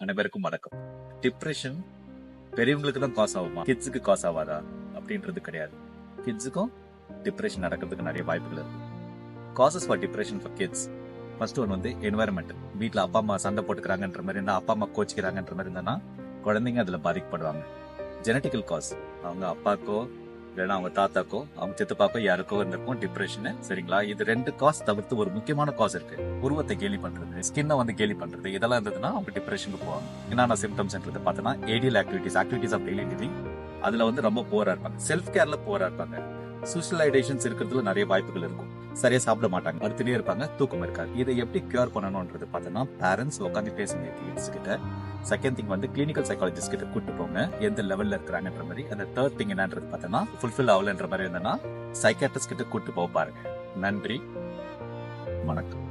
அனைவருக்கும் வணக்கம். டிப்ரெஷன் பெரியவங்களுக்கு தான் காஸ் ஆகுமா, கிட்ஸுக்கு காஸ் ஆகாதா அப்படின்றது கிடையாது. கிட்ஸுக்கும் டிப்ரெஷன் நடக்கிறதுக்கு நிறைய வாய்ப்புகள் இருக்கு. Causes for depression for kids, first one வந்து என்வாயர்மெண்ட். வீட்டில் அப்பா அம்மா சண்டை போட்டுக்கிறாங்கன்ற மாதிரி இருந்தா, அப்பா அம்மா கோச்சிக்கிறாங்கன்ற மாதிரி இருந்தா குழந்தைங்க அதுல பாதிக்கப்படுவாங்க. ஜெனட்டிக்கல் காஸ், அவங்க அப்பாக்கோ இல்லைன்னா அவங்க தாத்தாக்கோ அவங்க சித்தப்பாக்கோ யாருக்கோ இருந்திருக்கும் டிப்ரெஷன். சரிங்களா? இது ரெண்டு காஸ் தவிர்த்து ஒரு முக்கியமான காஸ் இருக்கு. உருவத்தை கேலி பண்றது, ஸ்கின்னை வந்து கேலி பண்றது, இதெல்லாம் இருந்ததுன்னா அவங்க டிப்ரெஷனுக்கு போவாங்க. என்னென்ன சிம்டம்ஸ்ன்றது பார்த்தோன்னா, ஏடியல் ஆக்டிவிட்டிஸ் ஆஃப் டெய்லி லிவிங், அதுல வந்து ரொம்ப போரா இருப்பாங்க. செல்ஃப் கேர்ல போரா இருப்பாங்க. சோஷியலைசேஷன்ஸ் இருக்கிறதுல நிறைய வாய்ப்புகள் இருக்கும். சரியா சாப்பிட மாட்டாங்க, படுத்துட்டே இருப்பாங்க, தூக்கம் இருக்காது. இதை எப்படி கியூர் பண்ணணும்ன்றது பார்த்தோன்னா, பேரண்ட்ஸ் உட்காந்து பேசுங்க கிட்ஸ் கிட்ட. செகண்ட் திங் வந்து கிளினிக்கல் சைக்காலஜிஸ்ட் கிட்ட கூட்டு போங்க, எந்த லெவல்ல இருக்கிறாங்கன்ற மாதிரி. அந்த தேர்ட் திங் என்னன்றது பார்த்தோன்னா, ஃபுல்ஃபில் ஆகலன்ற மாதிரி இருந்ததுன்னா சைக்காட்ரிஸ்ட் கிட்ட கூட்டு போக பாருங்க. நன்றி, வணக்கம்.